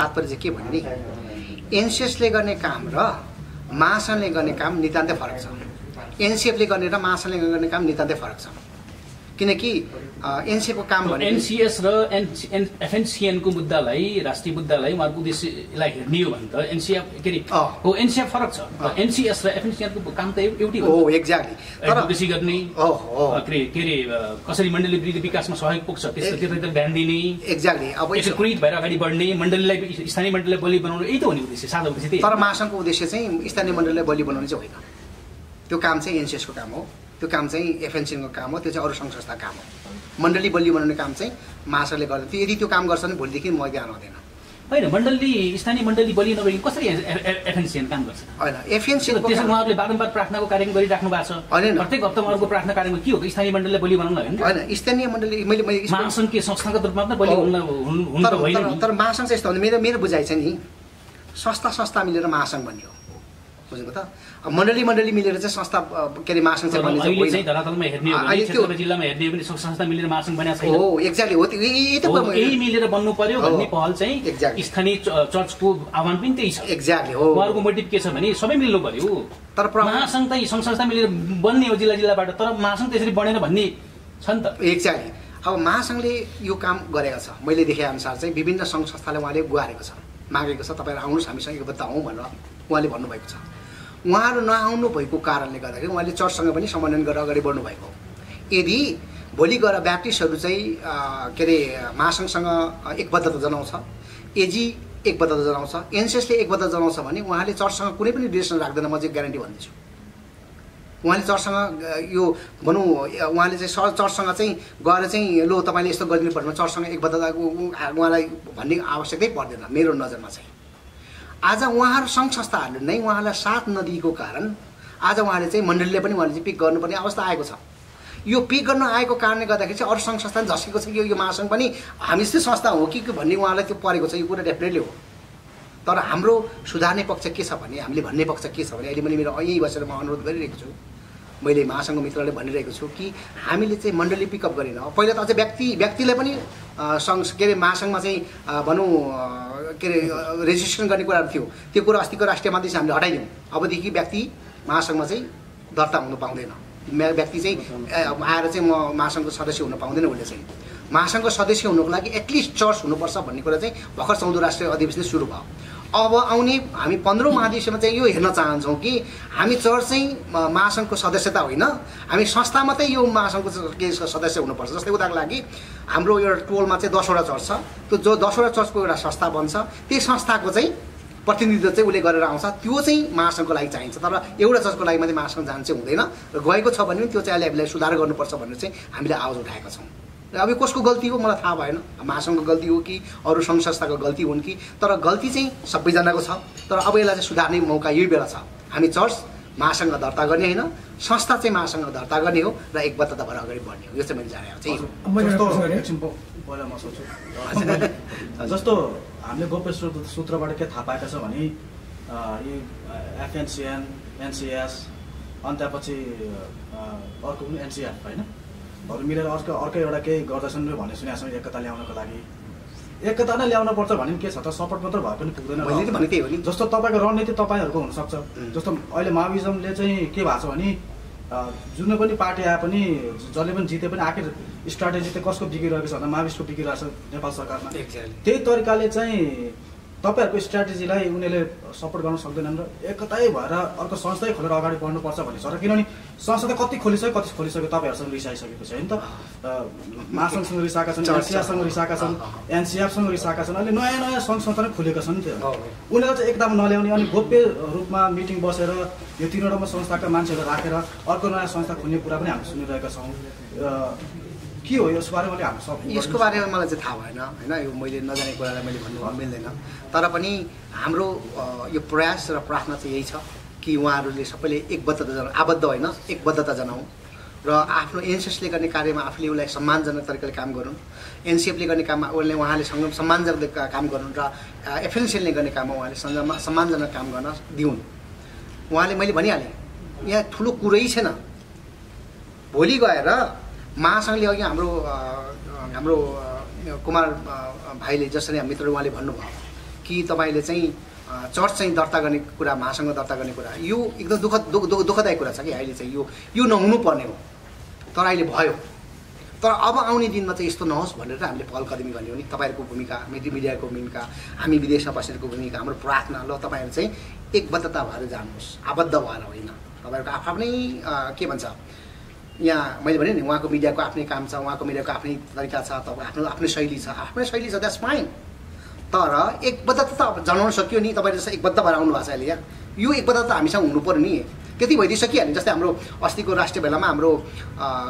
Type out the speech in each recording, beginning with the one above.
तात्पर्य चाहिँ के भने नि एनसिएसले गर्ने काम र महासङ्घले गर्ने काम नितान्तै फरक छ। एनसिएफले गर्ने र महासङ्घले गर्ने काम नितान्तै फरक छ। किनकि एनसिएफको काम भने एनसिएस र एफएनसिएनको मुद्दालाई राष्ट्रिय मुद्दालाई उहाँहरूको उद्देश्यलाई हेर्ने हो भने त एनसिएफ के अरे हो एनसिएफ फरक छ। एनसिएस र एफएनसिएनको काम त एउटै हो। एक्ज्याक्टली एडभोकेसी गर्ने के अरे कसरी मण्डली विकासमा सहयोग पुग्छ त्यसतिर ध्यान दिने। एक्ज्याक्टली अब एकीकृत भएर अगाडि बढ्ने मण्डलीलाई स्थानीय मण्डलीलाई बलियो बनाउनु यही त हो नि उद्देश्य साझा उद्देश्य त्यही। तर महासङ्घको उद्देश्य चाहिँ स्थानीय मण्डलीलाई बलियो बनाउनु चाहिँ होइन। त्यो काम चाहिँ एनसिएसको काम हो, त्यो काम चाहिँ एफएनसिएनको काम हो, त्यो चाहिँ अरू सङ्घ संस्थाको काम हो। मण्डली बलियो बनाउने काम चाहिँ महासङ्घले गर्छ। यदि त्यो काम गर्छ भने भोलिदेखि म ध्यान आउँदैन। होइन मण्डली स्थानीय मण्डली बलियो नभई कसरी एफएनसिएन काम गर्छ? होइन एफएनसिएन त्यसो उहाँहरूले बारम्बार प्रार्थनाको कार्यक्रम गरिराख्नु भएको छ। होइन प्रत्येक हप्ता उहाँहरूको प्रार्थना कार्यक्रम के हो? स्थानीय मण्डलीलाई बलियो बनाउनु होइन? होइन स्थानीय मण्डली मैले महासङ्घीय संस्थागत रूपमा मात्रै बलियो हुनु त होइन। तर महासङ्घ चाहिँ यस्तो हुन्छ, मेरो बुझाइ चाहिँ नि संस्था मिलेर महासङ्घ बन्यो, बुझ्नुभयो त? मण्डली मिलेर चाहिँ संस्था के अरे महासङ्घ चाहिँ बन्यो। अहिले चाहिँ धरातलमा हेर्ने हो भने क्षेत्र जिल्लामा हेर्ने हो भने संस्था मिलेर महासङ्घ बनेको छैन। हो एक्ज्याक्टली हो, यही मिलेर बन्नु पर्यो भन्ने पहल चाहिँ स्थानीय चर्चको आह्वान पनि त्यही छ। एक्ज्याक्टली हो। उहाँहरूको मोटिभ के छ भने सबै मिल्नु पर्यो। तर महासङ्घ चाहिँ संस्था मिलेर बन्ने हो जिल्लाबाट, तर महासङ्घ त्यसरी बनेन भन्ने छ नि त। एक्ज्याक्टली। अब महासङ्घले यो काम गरेको छ। मैले देखे अनुसार चाहिँ विभिन्न सङ्घ संस्थाले उहाँले गुहारेको छ, मागेको छ, तपाईँहरू आउनुहोस् हामीसँग एकबद्ध हौँ भनेर उहाँले भन्नुभएको छ। उहाँहरू नआउनु भएको कारणले गर्दाखेरि उहाँले चर्चसँग पनि समन्वय गरेर अगाडि बढ्नु भएको। यदि भोलि गएर ब्याप्टिस्टहरू चाहिँ के अरे महासङ्घसँग एकबद्धता जनाउँछ, एजी एकबद्धता जनाउँछ, एनसिएसले एकबद्धता जनाउँछ भने उहाँले चर्चसँग कुनै पनि रिलेसन राख्दैन। म चाहिँ ग्यारेन्टी भन्दैछु। उहाँले चर्चसँग यो भनौँ उहाँले चाहिँ चर्चसँग चाहिँ गएर चाहिँ लो तपाईँले यस्तो गरिदिनु पर्ने चर्चसँग एकबद्धता उहाँलाई भन्ने आवश्यकै पर्दैन मेरो नजरमा चाहिँ। आज उहाँहरू सङ्घ संस्थाहरूले नै उहाँलाई साथ नदिएको कारण आज उहाँले चाहिँ मण्डलीले पनि उहाँले चाहिँ पिक गर्नुपर्ने अवस्था आएको छ। यो पिक गर्न आएको कारणले गर्दाखेरि चाहिँ अरू सङ्घ संस्था झस्केको छ कि यो महासङ्घ पनि हामी जस्तै संस्था हो कि भन्ने उहाँलाई त्यो परेको छ। यो कुरा डेफिनेटली हो। तर हाम्रो सुधार्ने पक्ष के छ भने, हामीले भन्ने पक्ष के छ भने, अहिले मैले मेरो यहीँ बसेर म अनुरोध गरिरहेको छु, मैले महासङ्घ मित्रले भनिरहेको छु कि हामीले चाहिँ मण्डली पिकअप गरेन। पहिला त अझै व्यक्तिलाई पनि सङ्घ के अरे महासङ्घमा चाहिँ भनौँ के अरे रेजिस्ट्रेसन गर्ने कुराहरू थियो। त्यो कुरा अस्तिको राष्ट्रिय माध्यम हामीले हटाइदिउँ। अबदेखि व्यक्ति महासङ्घमा चाहिँ दर्ता हुनु पाउँदैन। व्यक्ति चाहिँ आएर चाहिँ म महासङ्घको सदस्य हुन पाउँदैन। उसले चाहिँ महासङ्घको सदस्य हुनुको लागि एटलिस्ट चर्च हुनुपर्छ भन्ने कुरा चाहिँ भर्खर 14औं राष्ट्रिय अधिवेशन सुरु भयो। अब आउने हामी 15औं महाधिवेशनमा चाहिँ यो हेर्न चाहन्छौँ कि हामी चर्च चाहिँ महासङ्घको सदस्यता होइन, हामी संस्था मात्रै यो महासङ्घको सदस्य हुनुपर्छ। जस्तै उदाहरणको लागि हाम्रो एउटा टोलमा चाहिँ 10वटा चर्च छ। त्यो जो 10वटा चर्चको एउटा संस्था बन्छ, त्यही संस्थाको चाहिँ प्रतिनिधित्व चाहिँ उसले गरेर आउँछ। त्यो चाहिँ महासङ्घको लागि चाहिन्छ। तर एउटा चर्चको लागि मात्रै महासङ्घ जान चाहिँ हुँदैन। र गएको छ भने त्यो चाहिँ हामीलाई सुधार गर्नुपर्छ भनेर चाहिँ हामीले आवाज उठाएका छौँ। अब यो कसको गल्ती हो मलाई थाहा भएन, महासङ्घको गल्ती हो कि अरू सङ्घ संस्थाको गल्ती हुन् कि, तर गल्ती चाहिँ सबैजनाको छ। तर अब यसलाई चाहिँ सुधार्ने मौका यही बेला छ। हामी चर्च महासङ्घ दर्ता गर्ने होइन, संस्था चाहिँ महासङ्घ दर्ता गर्ने हो र एकबद्धता भएर अगाडि बढ्ने हो। यो चाहिँ मैले जानेको चाहिँ जस्तो हामीले गोप्य सूत्रबाट के थाहा पाएका छौँ भने यो एफएनसिएन, एनसिएस अनि त्यसपछि अर्को पनि एनसिएफ होइन, अरू मिलेर अर्कै एउटा केही गर्दैछन् भन्ने सुनेको छौँ। एकता ल्याउनको लागि एकता नै ल्याउनु पर्छ भने के छ त, सपोर्ट मात्र भए पनि पुग्दैन। जस्तो तपाईँको रणनीति तपाईँहरूको हुनसक्छ। जस्तो अहिले माओवादिजमले चाहिँ के भएको छ भने जुनै पनि पार्टी आए पनि जसले पनि जिते पनि आखिर स्ट्राटेजी चाहिँ कसको बिगिरहेको छ भन्दा माओवादिस्टको बिगिरहेको छ नेपाल सरकारमा। त्यही तरिकाले चाहिँ तपाईँहरूको स्ट्राटेजीलाई उनीहरूले सपोर्ट गर्न सक्दैनन् र एकतै भएर अर्को संस्थै खोलेर अगाडि बढ्नुपर्छ भन्ने छ। र किनभने संस्था कति खोलिसक्यो तपाईँहरूसँग रिसाइसकेको छ नि त। महासङ्घसँग रिसाएका छन्, एनसिआरसँग रिसाएका छन्, एनसिएफसँग रिसाएका छन्। अहिले नयाँ नयाँ सङ्घ संस्था नै खुलेका छन् नि त। उनीहरूलाई चाहिँ एकदम नल्याउने अनि गोप्य रूपमा मिटिङ बसेर यो 3वटा संस्थाका मान्छेहरू राखेर अर्को नयाँ संस्था खुल्ने कुरा पनि हामी सुनिरहेका छौँ। के हो यसको बारेमा हामी सब यसको बारेमा मलाई चाहिँ थाहा भएन होइन। यो मैले नजानेको कुरालाई मैले भन्नु मिल्दैन। तर पनि हाम्रो यो प्रयास र प्रार्थना चाहिँ यही छ कि उहाँहरूले सबैले एकबद्धता जनाउँ, आबद्ध होइन एकबद्धता जनाउँ र आफ्नो एनसिएसले गर्ने कार्यमा आफूले उसलाई सम्मानजनक तरिकाले काम गरून्, एनसिएफले गर्ने काममा उहाँले सम्मानजनक काम गरून् र एफएनसिएलले गर्ने काममा उहाँले सम्मानजनक काम गर्न दिउन्। उहाँले मैले भनिहालेँ यहाँ ठुलो कुरै छैन। भोलि गएर महासङ्घले अघि हाम्रो कुमार भाइले जसरी मित्रले उहाँले भन्नुभयो कि तपाईँले चाहिँ चर्च चाहिँ दर्ता गर्ने कुरा, महासङ्घ दर्ता गर्ने कुरा, यो एकदम दुःखदायी कुरा छ कि अहिले चाहिँ यो नहुनु पर्ने हो, तर अहिले भयो। तर अब आउने दिनमा चाहिँ यस्तो नहोस् भनेर हामीले पहल कदमी गर्ने हो नि। तपाईँहरूको भूमिका, मिडियाको भूमिका, हामी विदेशमा बसेको भूमिका, हाम्रो प्रार्थना, ल तपाईँहरू चाहिँ एकबद्धता भएर जानुहोस्, आबद्ध भएर होइन। तपाईँहरूको आफ्नै के भन्छ, यहाँ मैले भने नि उहाँको मिडियाको आफ्नै काम छ, उहाँको मिडियाको आफ्नै तरिका छ, तपाईँ आफ्नै शैली छ, द्याट्स फाइन। तर एकबद्धता त जनाउन सक्यो नि, तपाईँले जस्तो एकबद्ध भएर आउनु भएको छ अहिले यहाँ, यो एकबद्धता हामीसँग हुनु पऱ्यो नि। त्यति भइदिइसकिहाल्यो। जस्तै हाम्रो अस्तिको राष्ट्रिय भेलामा हाम्रो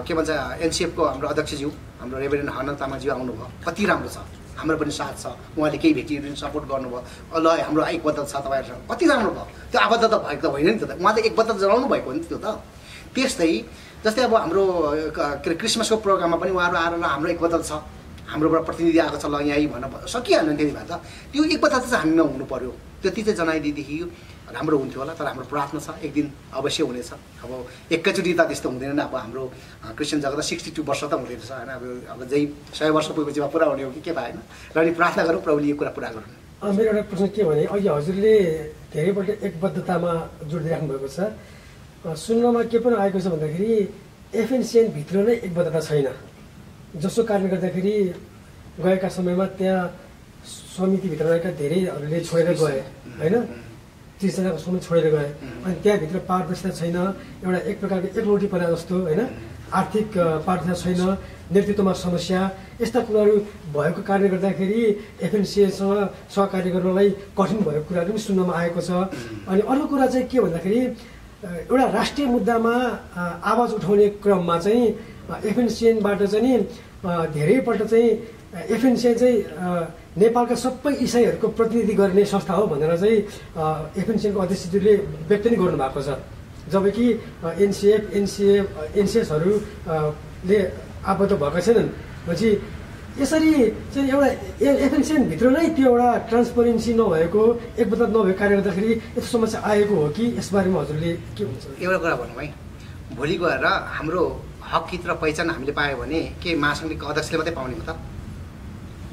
के भन्छ एनसिएफको हाम्रो अध्यक्षज्यू, हाम्रो रेभरेन्ड हनन तामाज्यू आउनुभयो, कति राम्रो छ, हाम्रो पनि साथ छ, उहाँले केही भेटिएर सपोर्ट गर्नुभयो, ल हाम्रो एकबद्धता छ तपाईँहरूसँग, कति राम्रो भयो। त्यो आबद्धता भएको त होइन नि त, उहाँले एकबद्धता जनाउनु भएको हो नि त्यो त। त्यस्तै जस्तै अब हाम्रो के अरे क्रिसमसको प्रोग्राममा पनि उहाँहरू आएर हाम्रो एकबद्धता छ, हाम्रोबाट प्रतिनिधि आएको छ, ल यहीँ भन्न सकिहाल्यो नि। त्यति भए त त्यो एकबद्धता चाहिँ हामीमा हुनु पऱ्यो। त्यति चाहिँ जनाइदिएदेखि राम्रो हुन्थ्यो होला। तर हाम्रो प्रार्थना छ एक दिन अवश्य हुनेछ। अब एकैचोटि त त्यस्तो हुँदैन नि। अब हाम्रो क्रिस्चियन जगत 62 वर्ष त हुँदैन रहेछ होइन। अब जै 100 वर्ष पुगेपछि पुरा हुने हो कि के भएन। र अनि प्रार्थना गरौँ प्रभुले यो कुरा पुरा गरौँ। मेरो एउटा प्रश्न के भने, अघि हजुरले धेरैपल्ट एकबद्धतामा जोड दिइराख्नु भएको छ। सुन्नमा के पनि आएको छ भन्दाखेरि एफएनसिएन भित्र नै एकबद्धता छैन, जसको कारणले गर्दाखेरि गएका समयमा त्यहाँ समितिभित्र रहेका धेरैहरूले छोडेर गए होइन, 30 जनाको समूह छोडेर गए। अनि त्यहाँभित्र पारदर्शिता छैन, एउटा एक प्रकारको एकलौटीपना जस्तो होइन, आर्थिक पारदर्शिता छैन, नेतृत्वमा समस्या, यस्ता कुराहरू भएको कारणले गर्दाखेरि एफएनसिएसँग सहकार्य गर्नलाई कठिन भएको कुराहरू पनि सुन्नमा आएको छ। अनि अर्को कुरा चाहिँ के भन्दाखेरि एउटा राष्ट्रिय मुद्दामा आवाज उठाउने क्रममा चाहिँ एफएनसिएनबाट चाहिँ धेरैपल्ट चाहिँ एफएनसिएन चाहिँ नेपालका सबै इसाईहरूको प्रतिनिधि गर्ने संस्था हो भनेर चाहिँ एफएनसिएनको अध्यक्षज्यूले व्यक्त नै गर्नुभएको छ। जबकि एनसिएसहरूले आबद्ध भएका छैनन्। भनेपछि यसरी चाहिँ एउटा एफएनसिएनभित्र नै त्यो एउटा ट्रान्सपरेन्सी नभएको, एकबद्धता नभएको कारणले गर्दाखेरि यस्तो समस्या आएको हो कि यसबारेमा हजुरले के भन्छ? एउटा कुरा भनौँ है, भोलि गएर हाम्रो हक हित र पहिचान हामीले पायो भने के महासङ्घको अध्यक्षले मात्रै पाउने हो त?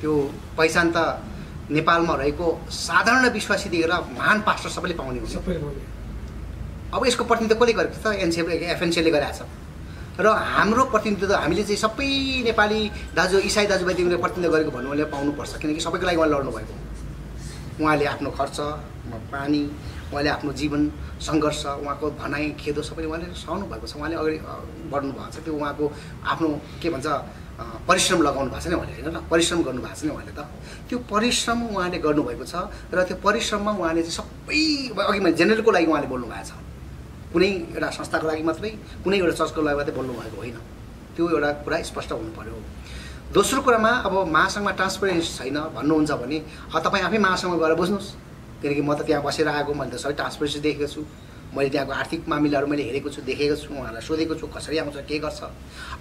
त्यो पहिचान त नेपालमा रहेको साधारण विश्वासी दिएर महान पास्टर सबैले पाउने हुन्छ। अब यसको प्रतिनिधित्व कसले गरेको छ? एफएनसिएले गरेको छ। र हाम्रो प्रतिनिधित्व हामीले चाहिँ सबै नेपाली इसाई दाजुभाइदेखिले प्रतिनिधित्व गरेको भन्नु पाउनुपर्छ। किनकि सबैको लागि उहाँले लड्नुभएको, उहाँले आफ्नो खर्च, पानी, उहाँले आफ्नो जीवन सङ्घर्ष, उहाँको भनाइ खेदो सबै उहाँले सहनु भएको छ। उहाँले अगाडि बढ्नु भएको छ। त्यो उहाँको आफ्नो के भन्छ परिश्रम लगाउनु भएको छ नि उहाँले, होइन, परिश्रम गर्नुभएको छ नि उहाँले। त त्यो परिश्रम उहाँले गर्नुभएको छ र त्यो परिश्रममा उहाँले चाहिँ सबै अघि मैले जेनरलको लागि उहाँले बोल्नु भएको छ, कुनै एउटा संस्थाको लागि मात्रै, कुनै एउटा चर्चको लागि मात्रै बोल्नु भएको होइन। त्यो एउटा कुरा स्पष्ट हुनु पर्यो। दोस्रो कुरामा अब महासङ्घमा ट्रान्सपरेन्सी छैन भन्नुहुन्छ भने तपाईँ आफै महासङ्घमा गएर बुझ्नुहोस्। किनकि म त त्यहाँ बसेर आएको, मैले त सबै ट्रान्सपरेन्सी देखेको छु, मैले त्यहाँको आर्थिक मामिलाहरू मैले हेरेको छु, देखेको छु, उहाँलाई सोधेको छु कसरी आउँछ, के गर्छ।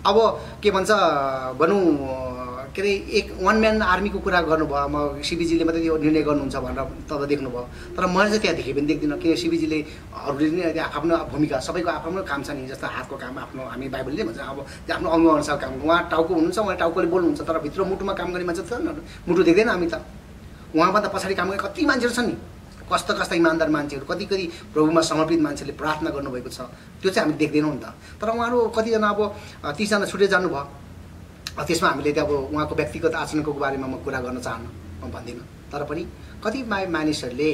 अब के भन्छ भनौँ के अरे वान म्यान आर्मीको कुरा गर्नुभयो, म सिबिजीले मात्रै यो निर्णय गर्नुहुन्छ भनेर तब देख्नुभयो। तर मैले चाहिँ त्यहाँ देखेँ पनि देख्दिनँ, किन सिबिजीले अरूले नै आफ्नो भूमिका, सबैको आफ्नो काम छ नि। जस्तो हातको काम आफ्नो, हामी बाइबलले भन्छ अब आफ्नो अङ्गअनुसार काम, उहाँ टाउको हुनुहुन्छ, उहाँ टाउकोले बोल्नुहुन्छ, तर भित्र मुटुमा काम गर्ने मान्छे छैन, मुटु देख्दैन हामी त। उहाँभन्दा पछाडि काम गर्ने कति मान्छेहरू छन् नि, कस्ता कस्ता इमान्दार मान्छेहरू, कति कति प्रभुमा समर्पित मान्छेले प्रार्थना गर्नुभएको छ, त्यो चाहिँ हामी देख्दैनौँ नि त। तर उहाँहरू कतिजना अब 30 जना छुट्टै जानुभयो। त्यसमा हामीले त अब उहाँको व्यक्तिगत आचरणको बारेमा म कुरा गर्न चाहन्न, म भन्दिनँ। तर पनि कति मानिसहरूले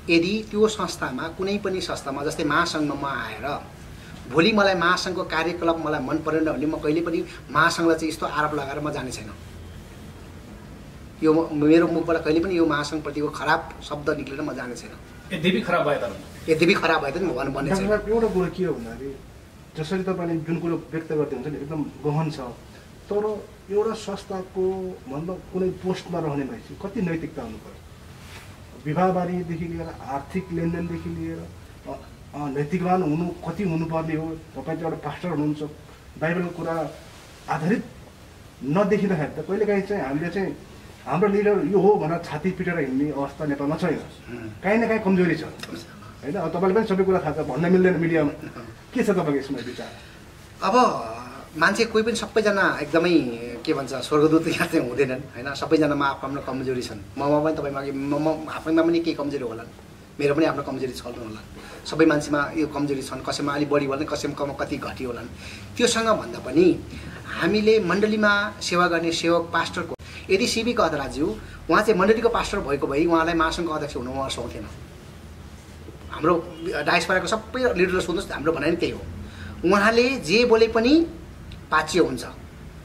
यदि त्यो संस्थामा, कुनै पनि संस्थामा जस्तै महासङ्घमा आएर भोलि मलाई महासङ्घको कार्यकलाप मलाई मन परेन भने म कहिले पनि महासङ्घलाई चाहिँ यस्तो आरोप लगाएर म जाने छैन। यो मेरो मुखबाट कहिले पनि यो महासङ्घप्रतिको खराब शब्द निक्लेर म जाने छैन। यद्यपि खराब भए त म भन्ने छैन। एउटा कुरो के हो भन्दाखेरि जसरी तपाईँले जुन कुरो व्यक्त गर्दै हुन्छ नि एकदम गहन छ, तर एउटा संस्थाको भन्दा कुनै पोस्टमा रहने मान्छे कति नैतिकता हुनु पर्यो? विवाहबारीदेखि लिएर आर्थिक लेनदेनदेखि लिएर नैतिकवान हुनु कति हुनुपर्ने हो? तपाईँ चाहिँ एउटा पास्टर हुनुहुन्छ, बाइबलको कुरा आधारित नदेखिँदाखेरि त कहिलेकाहीँ चाहिँ हामीले चाहिँ हाम्रो लिडर यो हो भनेर छाती पिटेर हिँड्ने अवस्था नेपालमा छैन। काहीँ न काहीँ कमजोरी छ होइन। अब तपाईँले पनि सबै कुरा थाहा छ, भन्न मिल्दैन मिडियामा। के छ तपाईँको यसमा विचार? अब मान्छे कोही पनि सबैजना एकदमै के के भन्छ स्वर्गदूत यहाँ चाहिँ हुँदैनन् होइन, सबैजनामा आफ्नो कमजोरी छन्। ममा पनि तपाईँमा म आफैमा पनि केही कमजोरी होलान्, मेरो पनि आफ्नो कमजोरी छल्नु होला। सबै मान्छेमा यो कमजोरी छन्, कसैमा अलिक बढी होला, कसैमा कति घटी होलान्। त्योसँग भन्दा पनि हामीले मण्डलीमा सेवा गर्ने सेवक पास्टरको यदि सिबी गहतराज्यू उहाँ चाहिँ मण्डलीको पास्टर भएको भए उहाँलाई महासङ्घको अध्यक्ष हुनु उहाँ सुहाउँथेन। हाम्रो डायस्पोराको सबै लिडरले सोध्नुहोस्, हाम्रो भनाइ त्यही हो। उहाँले जे बोले पनि पाच्य हुन्छ,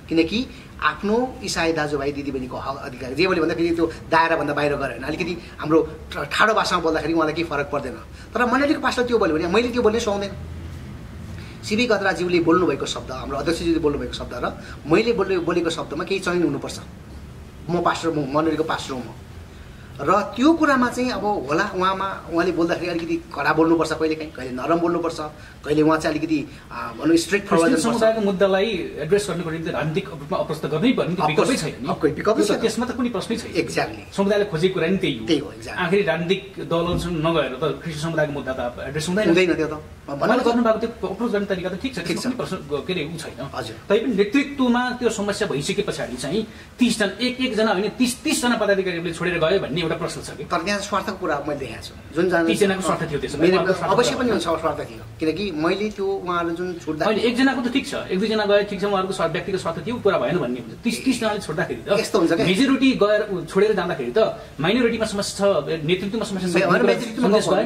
किनकि आफ्नो इसाई दाजुभाइ दिदीबहिनीको हक अधिकार जे बोले भन्दाखेरि त्यो दायराभन्दा बाहिर गऱ्यो भने अलिकति हाम्रो ठाडो भाषामा बोल्दाखेरि उहाँलाई केही फरक पर्दैन। तर मण्डलीको पास्टर त्यो बोल्यो भने मैले त्यो बोल्ने सुहाउँदैन। सिबी गहतराज्यूले बोल्नुभएको शब्द, हाम्रो अध्यक्षजीले बोल्नुभएको शब्द र मैले बोलेको शब्दमा केही चयन हुनुपर्छ। म पास्टर, म मण्डलीको पास्टर हुँ म, र त्यो कुरामा चाहिँ अब होला उहाँले बोल्दाखेरि अलिकति कडा बोल्नुपर्छ, कहिले नरम बोल्नुपर्छ, कहिले उहाँ चाहिँ अलिकति भनौँ स्ट्रिक्ट फरवर्ड समुदायको मुद्दालाई एड्रेस गर्नुको निम्ति राजनीतिक रूपमा अप्रस्त गर्नै पर्ने विकल्पै छैन। त्यसमा त कुनै प्रश्नै छैन। एक्ज्याक्टली समुदायले खोजेको कुरा नि त्यही हो। आखिर राजनीतिक दलहरूसँग नगएर त कृषि समुदायको मुद्दा त एड्रेस हुँदैन। त्यो त उहाँले गर्नुभएको त्यो अप्रोच गर्ने तरिका त ठिक छ, त्यसमा प्रश्न के अरे ऊ छैन। तैपनि नेतृत्वमा त्यो समस्या भइसके पछाडि चाहिँ 30 जना एकजना होइन 30 जना पदाधिकारीले छोडेर गयो भन्ने एउटा प्रश्न छ कि। तर त्यहाँ स्वार्थको कुरा मैले देखाएको छु, जुन 30 जनाको स्वार्थ थियो त्यसमा अवश्य पनि हुन्छ, स्वार्थ थियो। किनकि मैले त्यो उहाँहरू जुन छोड्दा होइन एकजनाको त ठिक छ, एक दुईजना गए ठिक छ, उहाँहरूको व्यक्तिगत स्वार्थ थियो कुरा भएन भन्ने हुन्छ। 30 जनाले छोड्दाखेरि त यस्तो हुन्छ कि मेजोरिटी गएर छोडेर जाँदाखेरि त माइनोरिटीमा समस्या छ, नेतृत्वमा समस्या छ।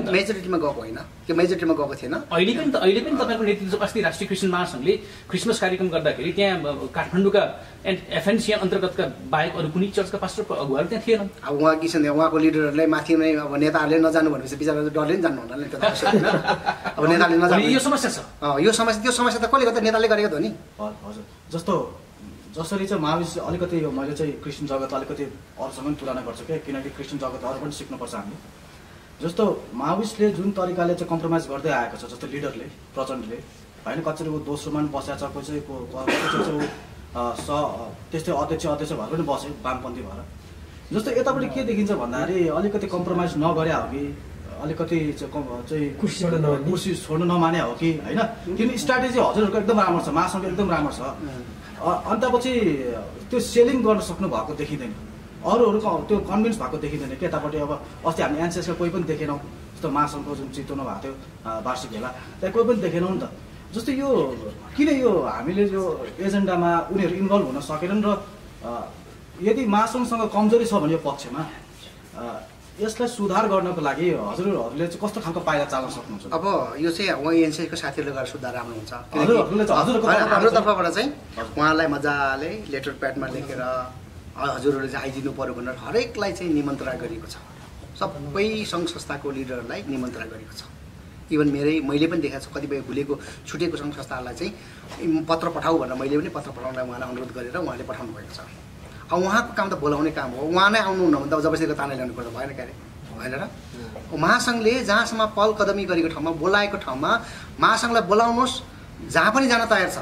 मेजोरिटीमा गएको होइन, त्यो मेजोरिटीमा गएको थिएन। अहिले पनि तपाईँको नेतृत्व अस्ति राष्ट्रिय क्रिस्चियन महासङ्घले क्रिसमस कार्यक्रम गर्दाखेरि त्यहाँ काठमाडौँका एफएनसिएन अन्तर्गतका बाहेक अरू कुनै चर्चका पास्टर अगुवाहरू त्यहाँ थिएनन्। अब उहाँ के छ उहाँको लिडरहरूलाई माथि नै अब नेताहरूले नजानु भनेपछि बिचरा डरले नि जानु होला नि, त्यो अब नेताले नजानु यो समस्या छ। यो समस्या त्यो समस्या त कसले गर्दा नेताले गरेको त नि। हजुर, जसरी चाहिँ माविस अलिकति यो मैले चाहिँ क्रिस्चियन जगत अलिकति अरूसँग पनि तुलना गर्छु क्या, किनकि क्रिस्चियन जगत अरू पनि सिक्नुपर्छ हामीले। जस्तो माविसले जुन तरिकाले चाहिँ कम्प्रोमाइज गर्दै आएको छ, जस्तो लिडरले प्रचण्डले होइन, कतिचोटि बसेको छ, कोही चाहिँ त्यस्तै अध्यक्ष भएर पनि बस्यो वामपन्थी भएर। जस्तो यतापट्टि के देखिन्छ भन्दाखेरि अलिकति कम्प्रोमाइज नगरे हो कि अलिकति चाहिँ कुर्सी छोड्नु नमाने हो कि होइन, किन स्ट्राटेजी हजुरहरूको एकदम राम्रो छ, महासङ्घ एकदम राम्रो छ। अन्त पछि त्यो सेलिङ गर्न सक्नु भएको देखिँदैन, अरूहरूको त्यो कन्भिन्स भएको देखिँदैन कि यतापट्टि। अब अस्ति हामी एनसिएसका कोही पनि देखेनौँ, जस्तो महासङ्घको जुन चितवनमा भएको थियो वार्षिक भेला, त्यहाँ कोही पनि देखेनौँ नि त। जस्तो यो किन यो हामीले यो एजेन्डामा उनीहरू इन्भल्भ हुन सकेनन्, र यदि महासङ्घसँग कमजोरी छ भने यो पक्षमा यसलाई सुधार गर्नको लागि हजुरहरूले चाहिँ कस्तो खालको पाइला चाल्न सक्नुहुन्छ? अब यो चाहिँ उहाँ एनसिएसको साथीहरूले गरेर सुधार राम्रो हुन्छ। हाम्रो तर्फबाट चाहिँ उहाँलाई मजाले लेटर प्याडमा लेखेर हजुरहरूले चाहिँ आइदिनु पऱ्यो भनेर हरेकलाई चाहिँ निमन्त्रणा गरिएको छ। सबै सङ्घ संस्थाको लिडरहरूलाई निमन्त्रणा गरेको छ। इभन मैले पनि देखाएको छु, कतिपय भुलेको छुटेको सङ्घ संस्थाहरूलाई चाहिँ पत्र पठाऊ भनेर मैले पनि पत्र पठाउनलाई उहाँलाई अनुरोध गरेर उहाँले पठाउनु भएको छ। अब उहाँको काम त बोलाउने काम हो, उहाँ नै आउनुहुन्न भने त जबरजस्ती ताना ल्याउनु पर्छ, भएन क्यारे होइन र। महासङ्घले जहाँसम्म पहल कदमी गरेको ठाउँमा बोलाएको ठाउँमा महासङ्घलाई बोलाउनुहोस्, जहाँ पनि जान तयार छ।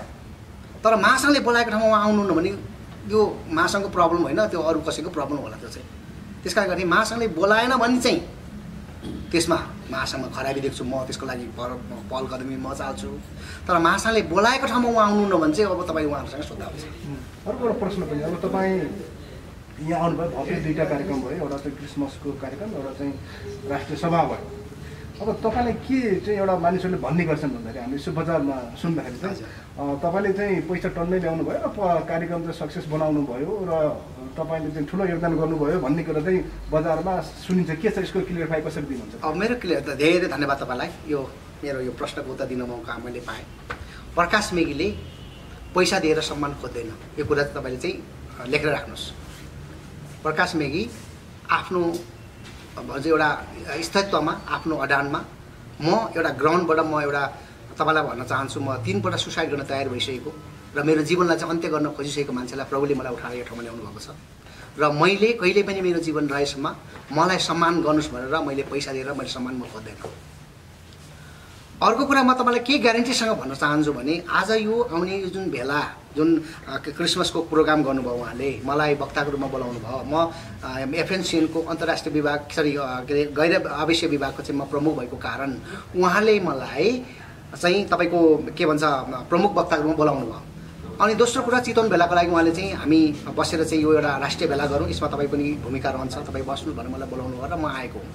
तर महासङ्घले बोलाएको ठाउँमा उहाँ आउनुहुन्न भने त्यो महासङ्घको प्रब्लम होइन, त्यो अरू कसैको प्रब्लम होला त्यो चाहिँ। त्यस कारणले गर्दा महासङ्घले बोलाएन भने चाहिँ त्यसमा महासङ्घमा खराबी देख्छु म, त्यसको लागि पहल कदमी म चाल्छु। तर महासङ्घले बोलाएको ठाउँमा उहाँ आउनुहुन्न भने चाहिँ अब तपाईँ उहाँहरूसँग सोध्दा हुन्छ। अर्को एउटा प्रश्न पनि, अब तपाईँ यहाँ आउनुभयो, भव्य 2टा कार्यक्रम भयो, एउटा चाहिँ क्रिसमसको कार्यक्रम, एउटा चाहिँ राष्ट्रिय सभा भयो। अब तपाईँले के चाहिँ एउटा मानिसहरूले भन्ने गर्छन् भन्दाखेरि हामीले यसो बजारमा सुन्दाखेरि चाहिँ तपाईँले चाहिँ पैसा टन्नै ल्याउनु भयो र कार्यक्रम चाहिँ सक्सेस बनाउनु भयो र तपाईँले चाहिँ ठुलो योगदान गर्नुभयो भन्ने कुरा चाहिँ बजारमा सुनिन्छ। के छ यसको क्लियरिफाई कसरी दिनुहुन्छ? अब मेरो धेरै धन्यवाद तपाईँलाई, यो मेरो यो प्रश्नको उत्तर दिन मौका मैले पाएँ। प्रकाश मेगीले पैसा दिएर सम्मान खोज्दैन, यो कुरा चाहिँ तपाईँले चाहिँ लेखेर राख्नुहोस्। प्रकाश मेगी आफ्नो भन्छ एउटा स्थायित्वमा, आफ्नो अडानमा म एउटा ग्राउन्डबाट म एउटा तपाईँलाई भन्न चाहन्छु, म 3 पल्ट सुसाइड गर्न तयार भइसकेको र मेरो जीवनलाई चाहिँ अन्त्य गर्न खोजिसकेको मान्छेलाई प्रभुले मलाई उठाएर यो ठाउँमा ल्याउनु भएको छ। र मैले कहिले पनि मेरो जीवन रहेसम्म मलाई सम्मान गर्नुहोस् भनेर मैले पैसा दिएर मैले सम्मान म खोज्दैन। अर्को कुरा म तपाईँलाई के ग्यारेन्टीसँग भन्न चाहन्छु भने आज यो आउने यो जुन भेला, जुन क्रिसमसको प्रोग्राम गर्नुभयो, उहाँले मलाई वक्ताको रूपमा बोलाउनु भयो। म एफएनसिएनको अन्तर्राष्ट्रिय विभाग के अरे गैर आवासीय विभागको चाहिँ म प्रमुख भएको कारण उहाँले मलाई चाहिँ तपाईँको के भन्छ प्रमुख वक्ताको रूपमा बोलाउनु भयो। अनि दोस्रो कुरा चितवन भेलाको लागि उहाँले चाहिँ हामी बसेर चाहिँ यो एउटा राष्ट्रिय भेला गरौँ, यसमा तपाईँ पनि भूमिका रहन्छ, तपाईँ बस्नु भनेर मलाई बोलाउनु गरेर म आएको हुँ।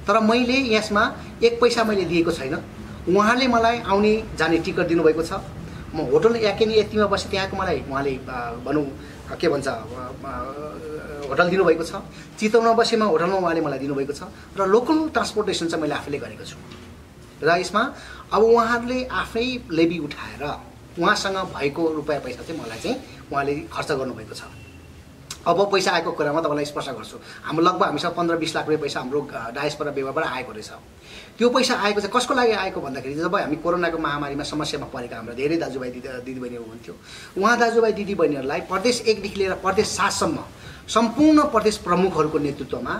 तर मैले यसमा 1 पैसा मैले दिएको छैन। उहाँले मलाई आउने जाने टिकट दिनुभएको छ। म होटल याकेनी यतिमा बसेँ, त्यहाँको मलाई उहाँले भनौँ के भन्छ होटल दिनुभएको छ। चितवनमा बसेमा होटलमा उहाँले मलाई दिनुभएको छ र लोकल ट्रान्सपोर्टेसन चाहिँ मैले आफैले गरेको छु। र यसमा अब उहाँहरूले आफै लेबी उठाएर उहाँसँग भएको रुपियाँ पैसा चाहिँ मलाई चाहिँ उहाँले खर्च गर्नुभएको छ। अब पैसा आएको कुरामा तपाईँलाई स्पर्श गर्छु। हाम्रो लगभग हामीसँग 15-20 लाख रुपियाँ पैसा हाम्रो डायस्पोरा व्यवहारबाट आएको रहेछ। त्यो पैसा आएको चाहिँ कसको लागि आएको भन्दाखेरि जब हामी कोरोनाको महामारीमा समस्यामा परेका हाम्रो धेरै दाजुभाइ दिदीबहिनीहरू हुन्थ्यो, उहाँ दाजुभाइ दिदीबहिनीहरूलाई प्रदेश 1 देखि लिएर प्रदेश 7 सम्म सम्पूर्ण प्रदेश प्रमुखहरूको नेतृत्वमा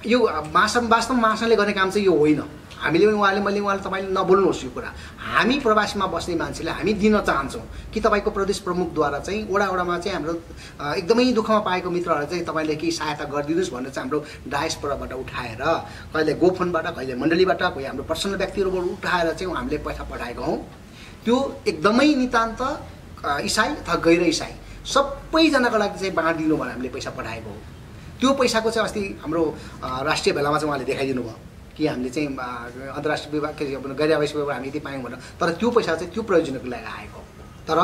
यो वास्तवमा महासङ्घले गर्ने काम चाहिँ यो होइन। हामीले उहाँले तपाईँले नबोल्नुहोस् यो कुरा। हामी प्रवासीमा बस्ने मान्छेले हामी दिन चाहन्छौँ कि तपाईँको प्रदेश प्रमुखद्वारा चाहिँ वडामा चाहिँ हाम्रो एकदमै दुःखमा पाएको मित्रहरूलाई चाहिँ तपाईँले केही सहायता गरिदिनुहोस् भनेर चाहिँ हाम्रो डायस्पोराबाट उठाएर कहिले गोफनबाट, कहिले मण्डलीबाट, कोही हाम्रो पर्सनल व्यक्तिहरूबाट उठाएर चाहिँ हामीले पैसा पठाएको हौँ। त्यो एकदमै नितान्त इसाई अथवा गैर इसाई सबैजनाको लागि चाहिँ बाँडिदिनु भनेर हामीले पैसा पठाएको हो। त्यो पैसाको चाहिँ अस्ति हाम्रो राष्ट्रिय भेलामा चाहिँ उहाँले देखाइदिनु भयो कि हामीले चाहिँ अन्तर्राष्ट्रिय विभाग गैर आवासीय विभाग हामी यति पायौँ भनेर। तर त्यो पैसा चाहिँ त्यो प्रयोजनको लागि आएको। तर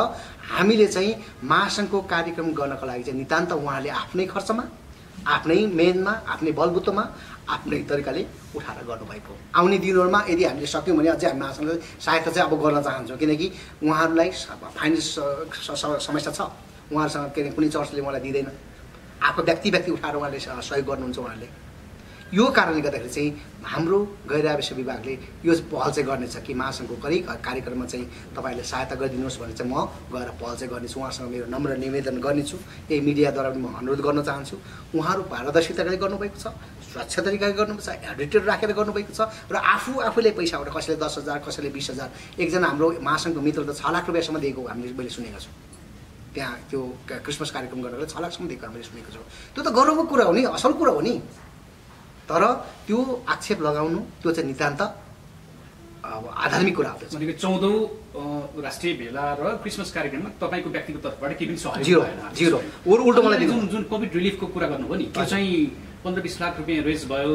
हामीले चाहिँ महासङ्घको कार्यक्रम गर्नको लागि चाहिँ नितान्त उहाँले आफ्नै खर्चमा, आफ्नै मेहनमा, आफ्नै बलबुतोमा, आफ्नै तरिकाले उठाएर गर्नुभएको। आउने दिनहरूमा यदि हामीले सक्यौँ भने अझै हामी महासङ्घले सहायता चाहिँ अब गर्न चाहन्छौँ, किनकि उहाँहरूलाई फाइनेन्स समस्या छ। उहाँहरूसँग के कुनै चर्चले उहाँलाई दिँदैन, आफू व्यक्ति उठाएर उहाँले सहयोग गर्नुहुन्छ उहाँहरूले। यो कारणले गर्दाखेरि चाहिँ हाम्रो गैर आवासीय विभागले यो पहल चाहिँ गर्नेछ कि महासङ्घको कार्यक्रममा चाहिँ तपाईँहरूले सहायता गरिदिनुहोस् भनेर चाहिँ म गएर पहल चाहिँ गर्नेछु। उहाँसँग मेरो नम्र निवेदन गर्नेछु। यही मिडियाद्वारा पनि म अनुरोध गर्न चाहन्छु। उहाँहरू पारदर्शी तरिकाले गर्नुभएको छ, स्वच्छ तरिकाले गर्नुभएको छ, एडिटर राखेर गर्नुभएको छ र आफूले पैसा उठाएर कसैले 10,000, कसैले 20,000, एकजना हाम्रो महासङ्घको मित्र त 6 लाख रुपियाँसम्म दिएको मैले सुनेको छु। त्यहाँ त्यो क्रिसमस कार्यक्रम गर्नको लागि 6 लाखसम्म दिएको हामीले सुनेको छौँ। त्यो त गौरवको कुरा हो नि, असल कुरा हो नि। तर त्यो आक्षेप लगाउनु त्यो चाहिँ नितान्त आधार्मिक कुरा हो। भनेको 14औं राष्ट्रिय भेला र क्रिसमस कार्यक्रममा तपाईँको व्यक्तिगत तर्फबाट केही पनि सहयोग जिरो जिरो उल्टो मलाई जुन कोभिड रिलिफको कुरा गर्नुभयो नि, त्यो चाहिँ 15-20 लाख रुपियाँ रेज भयो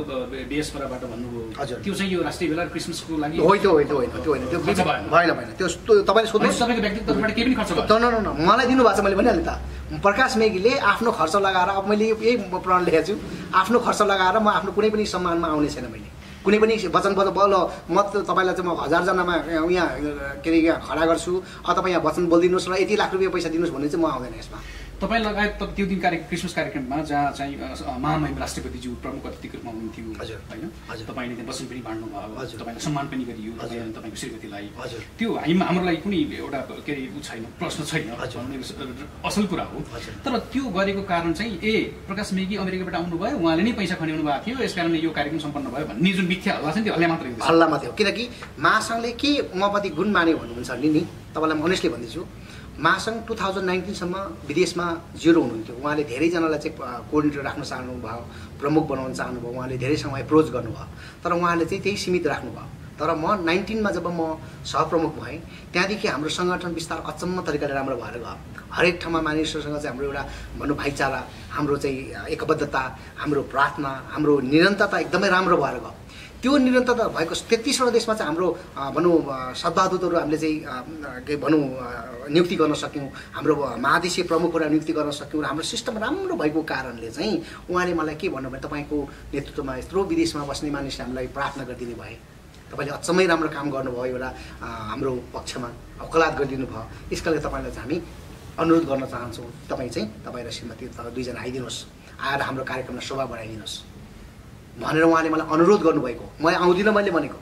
डिएसपराबाट भन्नुभयो। हजुर, त्यो चाहिँ यो राष्ट्रिय भेला क्रिसमसको लागि होइन त्यो भएन। त्यो तपाईँले सोध्नुहोस् तपाईँको व्यक्तिगत तर्फबाट केही पनि खर्च भयो? न मलाई दिनुभएको छ। मैले भनिहालेँ त, प्रकाश मेगीले आफ्नो खर्च लगाएर, अब मैले यही प्रण लेखेको छु, आफ्नो खर्च लगाएर म आफ्नो कुनै पनि सम्मानमा आउने छैन। मैले कुनै पनि वचनबद्ध बल म तपाईँलाई चाहिँ म 1000जनामा यहाँ के अरे यहाँ खडा गर्छु, तपाईँ यहाँ वचन बोलिदिनुहोस् र यति लाख रुपियाँ पैसा दिनुहोस् भन्ने चाहिँ म आउँदैन यसमा। तपाईँ लगायत त्यो दिन क्रिसमस कार्यक्रममा जहाँ चाहिँ महामहिम राष्ट्रपतिज्यू प्रमुख अतिथिको रूपमा हुनुहुन्थ्यो होइन, तपाईँले त्यहाँ वचन पनि बाँड्नु भयो, तपाईँलाई सम्मान पनि गरियो तपाईँको श्रीमतीलाई। त्यो हाम्रो लागि कुनै एउटा के अरे ऊ छैन, प्रश्न छैन, असल कुरा हो। तर त्यो गरेको कारण चाहिँ प्रकाश मेगी अमेरिकाबाट आउनुभयो, उहाँले नै पैसा खन्याउनु भएको थियो, यस कारणले यो कार्यक्रम सम्पन्न भयो भन्ने जुन मिथ्या हल्ला छ नि, त्यो हल्ला मात्रै हो। किनकि महासङ्घले के मप्रति गुण मान्यो भन्नुहुन्छ नि, तपाईँलाई म अनेस्टली भन्दैछु, महासङ्घ 2019सम्म विदेशमा 0 हुनुहुन्थ्यो। उहाँले धेरैजनालाई चाहिँ कोअर्डिनेटर राख्न चाहनुभयो, प्रमुख बनाउन चाहनुभयो, उहाँले धेरैसँग एप्रोच गर्नुभयो। तर उहाँले चाहिँ त्यही सीमित राख्नुभयो। तर म 19मा जब म सहप्रमुख भएँ, त्यहाँदेखि हाम्रो सङ्गठन विस्तार अचम्म तरिकाले राम्रो भएर गयो। हरेक ठाउँमा मानिसहरूसँग चाहिँ हाम्रो एउटा भनौँ भाइचारा, हाम्रो चाहिँ एकबद्धता, हाम्रो प्रार्थना, हाम्रो निरन्तरता एकदमै राम्रो भएर गयो। त्यो निरन्तरता भएको 33वटा देशमा चाहिँ हाम्रो भनौँ सद्भावदूतहरू हामीले चाहिँ के भनौँ नियुक्ति गर्न सक्यौँ, हाम्रो महादेशीय प्रमुखहरू नियुक्ति गर्न सक्यौँ र हाम्रो सिस्टम राम्रो भएको कारणले चाहिँ उहाँले मलाई के भन्नुभयो, तपाईँको नेतृत्वमा यत्रो विदेशमा बस्ने मानिसले हामीलाई प्रार्थना गरिदिनु भयो, तपाईँले अचम्मै राम्रो काम गर्नुभयो, एउटा हाम्रो पक्षमा वकालत गरिदिनु भयो, यसका लागि तपाईँलाई चाहिँ हामी अनुरोध गर्न चाहन्छौँ, तपाईँ चाहिँ तपाईँ र श्रीमती 2 जना आइदिनुहोस्, आएर हाम्रो कार्यक्रमलाई शोभा बढाइदिनुहोस् भनेर उहाँले मलाई अनुरोध गर्नुभएको। म आउँदिनँ, मैले भनेको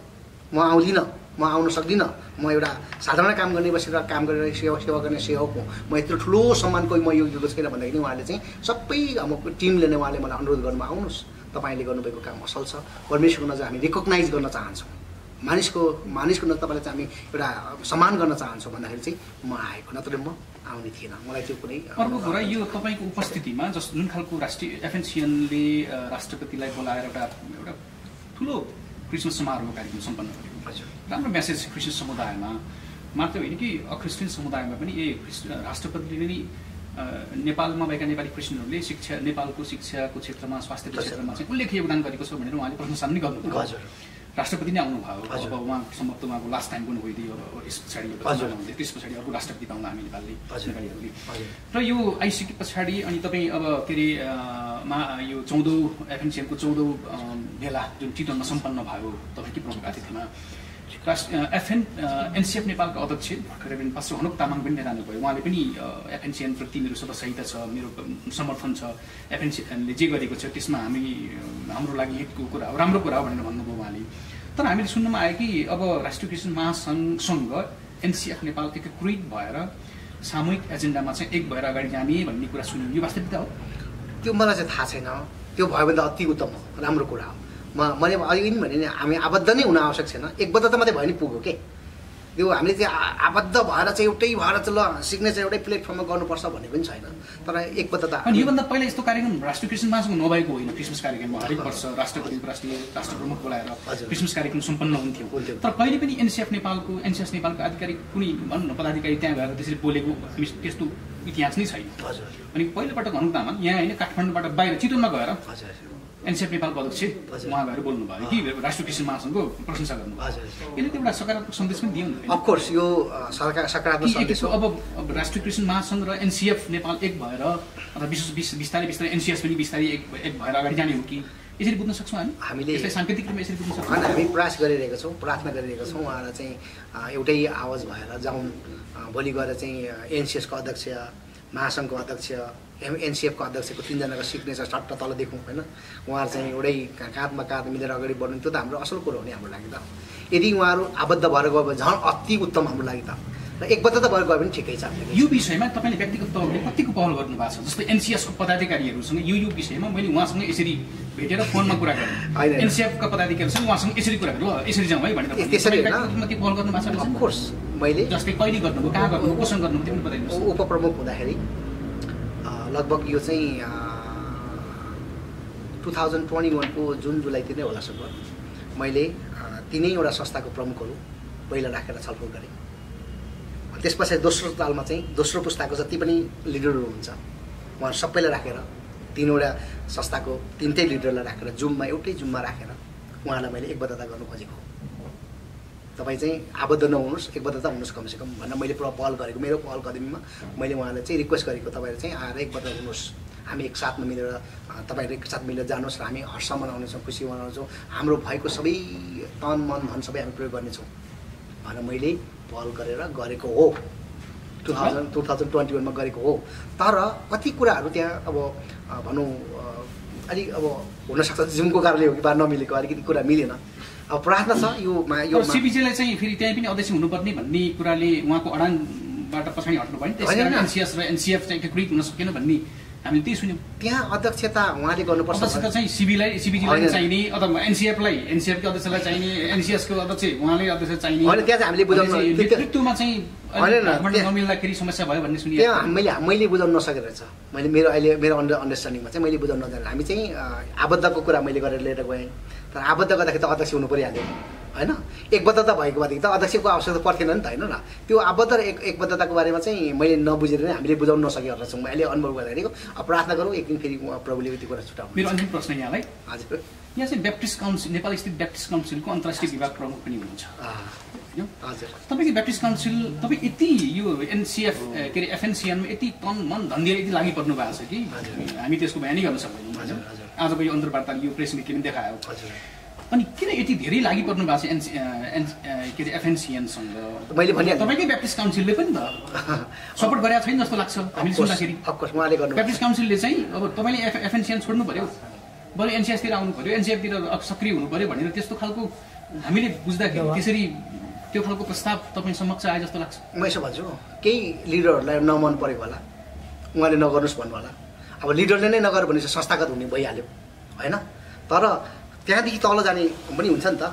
म आउँदिनँ, म आउन सक्दिनँ, म एउटा साधारण काम गर्ने बसेर काम गरेर सेवा गर्ने सेवक हुँ, म यत्रो ठुलो सम्मानको म योग्यको छैन भन्दाखेरि उहाँले चाहिँ सबै हाम्रो टिमले नै उहाँले मलाई अनुरोध गर्नुभयो, आउनुहोस्, तपाईँले गर्नुभएको काम असल छ, परमेश्वरको नजर हामी रिकग्नाइज गर्न चाहन्छौँ, मानिसको नजर तपाईँलाई चाहिँ हामी एउटा सम्मान गर्न चाहन्छौँ भन्दाखेरि चाहिँ म आएको, नत्र म आउने थिएन। मलाई त्यो कुनै अर्को कुरा, यो तपाईँको उपस्थितिमा जुन खालको राष्ट्रिय एफएनसिएनले राष्ट्रपतिलाई बोलाएर एउटा ठुलो क्रिसमस समारोह कार्यक्रम सम्पन्न गर्यो, राम्रो मेसेज क्रिस्चियन समुदायमा मात्र होइन कि अख्रिस्टियन समुदायमा पनि राष्ट्रपतिले नै नेपालमा भएका नेपाली क्रिस्चियनहरूले नेपालको शिक्षाको क्षेत्रमा स्वास्थ्यको क्षेत्रमा चाहिँ उल्लेख्य योगदान गरेको छ भनेर उहाँले प्रशंसा पनि गर्नुभयो। राष्ट्रपति नै आउनुभयो, अब उहाँ सम्भवतः उहाँको लास्ट टाइम पनि भइदियो, यस पछाडि त्यस पछाडि अर्को राष्ट्रपति पाउँदा हामी नेपालीहरूले र यो आइसके पछाडि अनि तपाईँ अब के अरे यो 14औं एफएनसिएनको 14औं भेला जुन चितवनमा सम्पन्न भयो, तपाईँ के प्रमुख अतिथिमा एनसिएफ नेपालका अध्यक्ष भर्खरै पनि पास्टर हनुक तामाङ पनि जानुभयो। उहाँले पनि एफएनसिएनप्रति मेरो सदस्यता छ, मेरो समर्थन छ, एफएनसिएनले जे गरेको छ त्यसमा हाम्रो लागि हितको कुरा हो, राम्रो कुरा हो भनेर भन्नुभयो उहाँले। तर हामीले सुन्नमा आयो कि अब राष्ट्रिय क्रिस्चियन महासङ्घसँग एनसिएफ नेपाल एकीकृत भएर सामूहिक एजेन्डामा चाहिँ एक भएर अगाडि जाने भन्ने कुरा सुनियो, यो वास्तविकता हो? त्यो मलाई चाहिँ थाहा छैन। त्यो भयो भने त अति उत्तम हो, राम्रो कुरा हो। मैले अघि पनि भने नि हामी आबद्ध नै हुन आवश्यक छैन, एकबद्धता मात्रै भयो नि पुग्यो के। त्यो हामीले चाहिँ आबद्ध भएर चाहिँ एउटै भएर चाहिँ ल सिग्नेचर एउटै प्लेटफर्ममा गर्नुपर्छ भन्ने पनि छैन। तर एकबद्धता अनि योभन्दा पहिला यस्तो कार्यक्रम राष्ट्रिय क्रिस्चियन महासङ्घ नभएको होइन। क्रिसमस कार्यक्रममा हरेक वर्ष राष्ट्रपति राष्ट्र प्रमुख बोलाएर क्रिसमस कार्यक्रम सम्पन्न हुन्थ्यो। तर कहिले पनि एनसिएफ नेपालको आधिकारिक कुनै भनौँ न पदाधिकारी त्यहाँ गएर त्यसरी बोलेको त्यस्तो इतिहास नै छैन। अनि पहिलोपटक हनुक तामाङ यहाँ होइन काठमाडौँबाट बाहिर चितवनमा गएर एनसिएफ नेपालको अध्यक्ष उहाँ गएर बोल्नुभयो कि राष्ट्रिय क्रिस्चियन महासङ्घको प्रशंसा गर्नुभयो। यसले त एउटा सकारात्मक सन्देश पनि दियो नि। अफकोर्स यो सकारात्मक सन्देश हो। अब राष्ट्रिय क्रिस्चियन महासङ्घ र एनसिएफ नेपाल एक भएर अथवा बिस्तारै एनसिएस पनि बिस्तारै एक भएर अगाडि जाने हो कि यसरी बुझ्न सक्छौँ हामीले? यसलाई साङ्केतिक रूपमा यसरी बुझ्न सक्छौँ? हामी प्रयास गरिरहेका छौँ, प्रार्थना गरिरहेका छौँ उहाँलाई चाहिँ एउटै आवाज भएर जाउँ। भोलि गएर चाहिँ एनसिएसको अध्यक्ष, महासङ्घको अध्यक्ष, एनसिएफको अध्यक्षको 3 जनाको सिग्नेचर सट्ट तल देखौँ होइन। उहाँहरू चाहिँ एउटै काँधमा काँध मिलेर अगाडि बढ्नु, त्यो त हाम्रो असल कुरो हो नि हाम्रो लागि त। यदि उहाँहरू आबद्ध भएर गयो भने झन् अति उत्तम हाम्रो लागि त। र एकबद्धता भएर गयो भने ठिकै छ। यो विषयमा तपाईँले व्यक्तिगत तौरले कतिको पहल गर्नु भएको छ? जस्तै एनसिएसको पदाधिकारीहरूसँग यो विषयमा मैले उहाँसँग यसरी भेटेर फोनमा कुरा गरेँ, एनसिएफका पदाधिकारीसँग उहाँसँग यसरी कुरा गरेँ, ल यसरी जाउँ है भनेर त्यसरी के पहल गर्नु भएको छ? अफकोर्स मैले जस्तै कहिले गर्नुभयो, कहाँ गर्नुभयो, कोसँग गर्नुभयो त्यो पनि बताइदिनुहोस्। उपप्रमुख हुँदाखेरि लगभग यो चाहिँ 2021 को जुन जुलाईतिर नै होला सर, मैले 3वटा संस्थाको प्रमुखहरू पहिला राखेर छलफल गरेँ। त्यसपछि दोस्रो तालमा चाहिँ दोस्रो पुस्ताको जति पनि लिडरहरू हुन्छ उहाँहरू सबैलाई राखेर 3वटा संस्थाको 3टै लिडरलाई राखेर एउटै जुममा राखेर उहाँलाई मैले एकबद्धता गर्नु खोजेको। तपाईँ चाहिँ आबद्ध नहुनुहोस्, एकबद्धता हुनुहोस् कमसेकम भनेर मैले पहल गरेको। मेरो पहल कदमीमा मैले उहाँलाई चाहिँ रिक्वेस्ट गरेको, तपाईँहरू चाहिँ आएर एकबद्ध हुनुहोस्, हामी एकसाथमा मिलेर तपाईँहरू एकसाथ मिलेर जानुहोस् र हामी हर्ष मनाउनेछौँ, खुसी मनाउनेछौँ, हाम्रो भएको सबै तन मन धन सबै हामी प्रयोग गर्नेछौँ भनेर मैले पहल गरेको हो। 2021 मा गरेको हो। तर कति कुराहरू त्यहाँ अब भनौँ अलिक अब हुनसक्छ जुनको कारणले हो कि बा नमिलेको अलिकति कुरा मिलेन। अब प्रार्थना छ यो सिबिजीलाई चाहिँ फेरि त्यही पनि अध्यक्ष हुनुपर्ने भन्ने कुराले उहाँको अडानबाट पछाडि हट्नु भयो नि। त्यसैले एनसिएस र एनसिएफ चाहिँ एकीकृत हुन सकेन भन्ने हामीले त्यही सुन्यौँ। त्यहाँ अध्यक्षता उहाँले गर्नुपर्छ। अध्यक्षता चाहिँ सिबिजीलाई चाहिने अथवा एनसिएफको अध्यक्षलाई चाहिने, एनसिएसको अध्यक्ष उहाँले अध्यक्ष चाहिने होइन। त्यहाँ चाहिँ हामीले बुझाउनु नेतृत्वमा चाहिँ नमिल्दाखेरि समस्या भयो भन्ने सुनियो। त्यहाँ मैले बुझाउन नसकेको रहेछ। मेरो अहिले मेरो अन्डरस्ट्यान्डिङमा चाहिँ मैले बुझाउन नजाने। हामी चाहिँ आबद्धको कुरा मैले गरेर लिएर गएँ, तर आबद्ध गर्दाखेरि त अध्यक्ष हुनु परिहाल्यो होइन। एकबद्धता भएको भएदेखि त अध्यक्षको आवश्यकता पर्थेन नि त होइन र। त्यो आबद्ध र एकबद्धताको बारेमा चाहिँ मैले नबुझेर नै हामीले बुझाउन नसकेको रहेछौँ। अहिले अनुभव गर्दाखेरि प्रार्थना गरौँ एक दिन फेरि प्रभुले त्यो कुरा छुटाउनु। मेरो अन्तिम प्रश्न यहाँलाई। हजुर, यहाँ चाहिँ ब्याप्टिस्ट काउन्सिल, नेपाल स्थित ब्याप्टिस्ट काउन्सिलको अन्तर्राष्ट्रिय विभाग प्रमुख पनि हुनुहुन्छ। हजुर, तपाईँको ब्याप्टिस्ट काउन्सिल तपाईँ यति यो एनसिएफ के अरे एफएनसिएनमा यति तन मन धन दिएर यति लागि पर्नु भएको छ कि हामी त्यसको बयानै गर्न सक्दैनौँ। आजको यो अन्तर्वार्ता यो प्रेस मिटले पनि देखायो। अनि किन यति धेरै लागि पर्नु भएको छ के अरे एफएनसिएनसँग? मैले भनिहालेँ तपाईँकै ब्याप्टिस्ट काउन्सिलले पनि त सपोर्ट गरेको छैन जस्तो लाग्छ हामीले सुन्दाखेरि। उहाँले गर्नु ब्याप्टिस्ट काउन्सिलले चाहिँ अब तपाईँले एफएनसिएन छोड्नु पऱ्यो, बरु एनसिएसतिर आउनु पऱ्यो, एनसिएफतिर सक्रिय हुनु पऱ्यो भनेर त्यस्तो खालको हामीले बुझ्दाखेरि त्यसरी त्यो खालको प्रस्ताव तपाईँ समक्ष आए जस्तो लाग्छ। म यसो भन्छु, केही लिडरहरूलाई नमन परेको होला, उहाँले नगर्नुहोस् भन्नु होला। अब लिडरले नै नगर भने संस्थागत हुने भइहाल्यो होइन। तर त्यहाँदेखि तल जाने पनि हुन्छ नि त।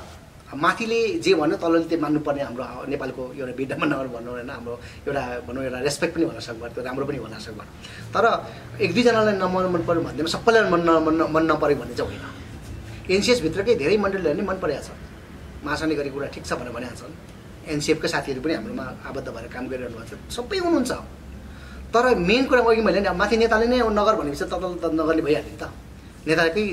माथिले जे भन्यो तलले त्यो मान्नुपर्ने हाम्रो नेपालको एउटा विद्यमान भनौँ होइन, हाम्रो एउटा भनौँ एउटा रेस्पेक्ट पनि हुन सक्छ, त्यो राम्रो पनि हुन सक्छ। तर एक दुईजनालाई नमन पऱ्यो भन्दैमा सबैलाई मन नपरेको भन्ने चाहिँ होइन। एनसिएसभित्रकै धेरै मण्डलीहरूले नि मन परेको छ, महासङ्घले गरेको कुरा ठिक छ भनेर भनेको छन्। एनसिएफका साथीहरू पनि हाम्रोमा आबद्ध भएर काम गरिरहनु भएको छ, सबै हुनुहुन्छ। तर मेन कुरा अघि मैले माथि नेताले नै नगर भनेपछि तल नगरले भइहाल्यो नि त। नेताकै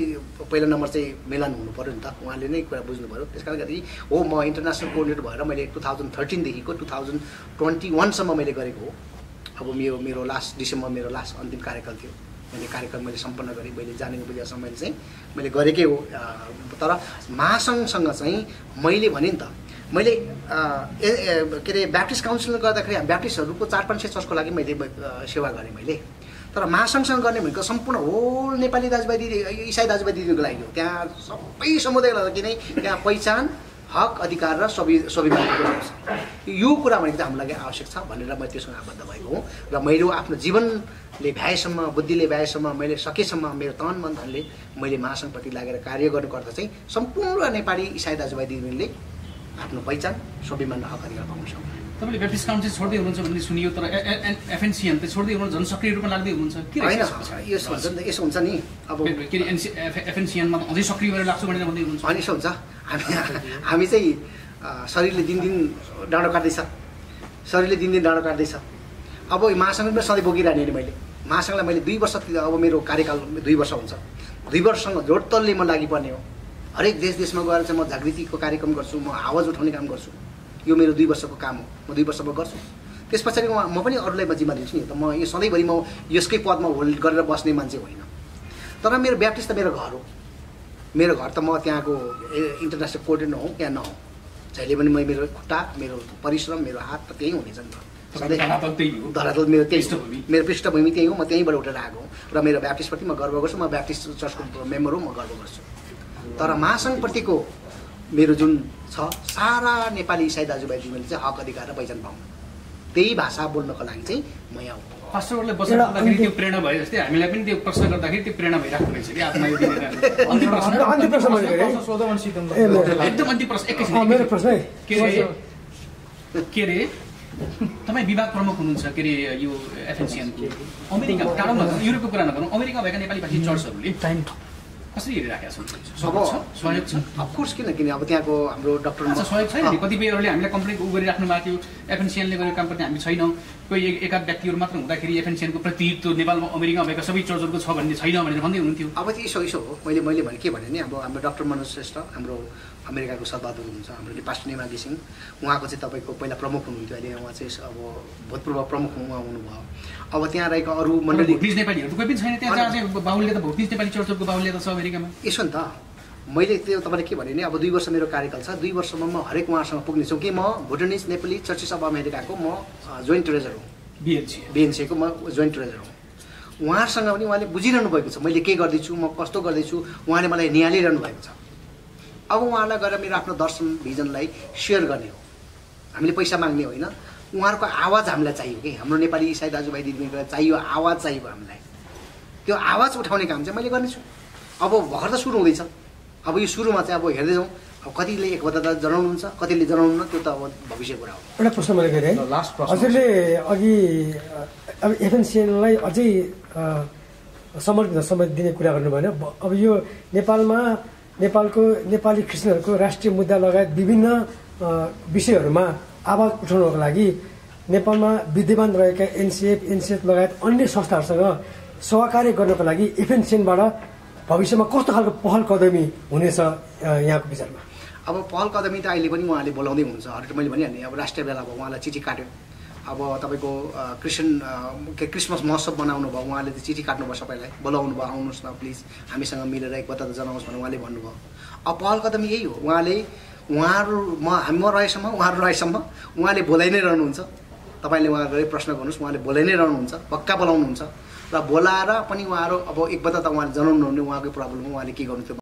पहिलो नम्बर चाहिँ मिलन हुनु पऱ्यो नि त, उहाँले नै कुरा बुझ्नु पऱ्यो। त्यस कारणले हो म इन्टरनेसनल कोअर्डिनेटर भएर मैले 2013 देखिको 2021सम्म मैले गरेको हो। अब मेरो लास्ट डिसेम्बर मेरो लास्ट अन्तिम कार्यकाल थियो। मैले कार्यक्रम मैले सम्पन्न गरेँ, मैले जानेको बुझेसम्म मैले गरेकै हो। तर महासङ्घसँग चाहिँ मैले भने नि त, मैले के अरे ब्याप्टिस्ट काउन्सिलले गर्दाखेरि ब्याप्टिस्टहरूको 400-500 चर्चको लागि मैले सेवा गरेँ मैले। तर महासङ्घसँग गर्ने भनेको सम्पूर्ण होल नेपाली दाजुभाइ दिदी इसाई दाजुभाइ दिदीको लागि हो। त्यहाँ सबै समुदायलाई किन त्यहाँ पहिचान, हक, अधिकार र स्वाभिमानको कुरा छ। यो कुरा भनेको चाहिँ हाम्रो लागि आवश्यक छ भनेर मैले त्यसमा आबद्ध भएको हो। र मेरो आफ्नो जीवनले भ्याएसम्म, बुद्धिले भ्याएसम्म, मैले सकेसम्म मेरो तन मन धनले मैले महासङ्घप्रति लागेर कार्य गर्नुपर्दा चाहिँ सम्पूर्ण नेपाली इसाई दाजुभाइ दिदीले आफ्नो पहिचान, स्वाभिमान र हक अधिकार पाउन सक्छ। तपाईँले ब्याप्टिस्ट काउन्सिल छोड्दै हुनुहुन्छ भन्ने सुनियो, तर एफएनसिएन त छोड्दै हुनुहुन्छ, झन् सक्रिय रूपमा लाग्दै हुनुहुन्छ के होइन? यसो हुन्छ नि, अब के अरे एफएनसिएनमा अझै सक्रिय भएर लाग्छु भनेर भन्दै हुनुहुन्छ। होइन यसो हुन्छ, हामी चाहिँ शरीरले दिनदिन डाँडो काट्दैछ, शरीरले दिनदिन डाँडो काट्दैछ। अब महासङ्घ पनि सधैँ बोकिरहने नि मैले महासङ्घलाई मैले 2 वर्ष, अब मेरो कार्यकाल 2 वर्ष हुन्छ, 2 वर्षसँग जोडतलले म लागिपर्ने हो। हरेक देशमा गएर चाहिँ म जागृतिको कार्यक्रम गर्छु, म आवाज उठाउने काम गर्छु। यो मेरो 2 वर्षको काम हो, म 2 वर्षमा गर्छु। त्यस पछाडि म पनि अरूलाई जिम्मा दिन्छु नि त। म यो सधैँभरि म यसकै पदमा होल्ड गरेर बस्ने मान्छे होइन। तर मेरो ब्याप्टिस्ट त मेरो घर हो, मेरो घर त म त्यहाँको इन्टरनेसनल कोअर्डिनेटर हौँ या नहौँ, जहिले पनि मेरो खुट्टा, मेरो परिश्रम, मेरो हात त त्यहीँ हुनेछ नि त। धरातल मेरो त्यही हो, मेरो पृष्ठभूमि त्यही हो, म त्यहीँबाट उठेर आएको हुँ। र मेरो ब्याप्टिस्टप्रति म गर्व गर्छु, म ब्याप्टिस्ट चर्चको मेम्बर हो, म गर्व गर्छु। तर महासङ्घप्रतिको मेरो जुन छ, सारा नेपाली इसाई दाजुभाइ दिदीले चाहिँ हक अधिकार र पहिचान पाउनु, त्यही भाषा बोल्नको लागि चाहिँ म यहाँ हो। पास्टरहरूले बस्दाखेरि त्यो प्रेरणा भयो जस्तै हामीलाई पनि त्यो प्रश्न गर्दाखेरि त्यो प्रेरणा भइरहेको रहेछ कि आत्मा यो दिनेर। अन्तिम प्रश्न एकदम अन्तिम प्रश्न एकैछिन। मेरो प्रश्न के अरे तपाईँ विभाग प्रमुख हुनुहुन्छ के अरे यो एफएनसिएनको। अमेरिका टाढोमा युरोपको कुरा नगरौँ, अमेरिका भएका नेपाली भाषी चर्चहरूले कसरी हेरिराखेका छन्? सहयोग छ अफकोर्स, किनकि अब त्यहाँको हाम्रो डक्टर सहयोग छैन नि। कतिपयहरूले हामीलाई कम्प्लेन गरिराख्नु भएको थियो, एफएनसिएनले गरेको कामप्रति हामी छैनौँ, कोही एकाध व्यक्तिहरू मात्र हुँदाखेरि एफएनसिएनको प्रतिनिधित्व नेपालमा अमेरिकामा भएका सबै चर्चहरूको छ भन्ने छैन भनेर भन्दै हुनुहुन्थ्यो। अब चाहिँ यसो हो, मैले भने के भने नि, अब हाम्रो डक्टर मनोज श्रेष्ठ हाम्रो अमेरिकाको सद्भावदूत हुनुहुन्छ, हाम्रो पास्टर नेमा घिसिङ, उहाँको चाहिँ तपाईँको पहिला प्रमुख हुनुहुन्थ्यो, अहिले उहाँ चाहिँ अब भूतपूर्व प्रमुख उहाँ हुनुभयो। अब त्यहाँ रहेको अरू मण्डली नेपालीहरू कोही पनि छैन त्यहाँ, जहाँ चाहिँ बाहुल्य त भोटिज नेपाली चर्चको बाहुल्य त छ अमेरिकामा। यसो नि त, मैले त्यो तपाईँले के भने नि, अब 2 वर्ष मेरो कार्यकाल छ, 2 वर्षमा म हरेक उहाँसँग पुग्नेछु कि म भुटानिज नेपाली चर्चेस अफ अमेरिकाको म जोइन्ट ट्रेजर हुँ, बिएनसीको म जोइन्ट ट्रेजर हुँ। उहाँसँग पनि उहाँले बुझिरहनु भएको छ मैले के गर्दैछु, म कस्तो गर्दैछु, उहाँले मलाई निहालिरहनु भएको छ। अब उहाँलाई गएर मेरो आफ्नो दर्शन भिजनलाई सेयर गर्ने हो, हामीले पैसा माग्ने होइन, उहाँहरूको आवाज हामीलाई चाहियो कि हाम्रो नेपाली इसाई दाजुभाइ दिदीबहिनीलाई चाहियो, आवाज चाहियो हामीलाई। त्यो आवाज उठाउने काम चाहिँ मैले गर्नेछु। अब भर्खर त सुरु हुँदैछ, अब यो सुरुमा चाहिँ अब हेर्दै जाउँ, अब कतिले एकबद्धता जनाउनुहुन्छ, कतिले जनाउनुहुन्न, त्यो त अब भविष्य कुरा हो। एउटा प्रश्न मैले गरेँ हजुरले अघि, अब एफएनसिएनलाई अझै समर्पित समय दिने कुरा गर्नु भएन। अब यो नेपालमा नेपालको नेपाली क्रिस्चियनहरूको राष्ट्रिय मुद्दा लगायत विभिन्न विषयहरूमा आवाज उठाउनको लागि नेपालमा विद्यमान रहेका एनसिएफ लगायत अन्य संस्थाहरूसँग सहकार्य गर्नको लागि एफएनसिएनबाट भविष्यमा कस्तो खालको पहल कदमी हुनेछ यहाँको विचारमा? अब पहल कदमी त अहिले पनि उहाँले बोलाउँदै हुनुहुन्छ। मैले भनिहालेँ, अब राष्ट्रिय बेला अब उहाँलाई चिठी काट्यो, अब तपाईँको क्रिसमस महोत्सव बनाउनु भयो, उहाँले त्यो चिठी काट्नुभयो, सबैलाई बोलाउनु भयो, आउनुहोस् न प्लिज हामीसँग मिलेर एकबद्धता जनाउनुहोस् भनेर उहाँले भन्नुभयो। अब पहल कदमी यही हो, हामी रहेसम्म उहाँहरू रहेसम्म उहाँले बोलाइ नै रहनुहुन्छ। तपाईँले उहाँहरूले प्रश्न गर्नुहोस्, उहाँले बोलाइ नै रहनुहुन्छ, पक्का बोलाउनुहुन्छ र बोलाएर पनि उहाँहरू अब एकबद्धता उहाँले जनाउनु हुने, उहाँकै प्रब्लम हो, उहाँले के गर्नु त्यो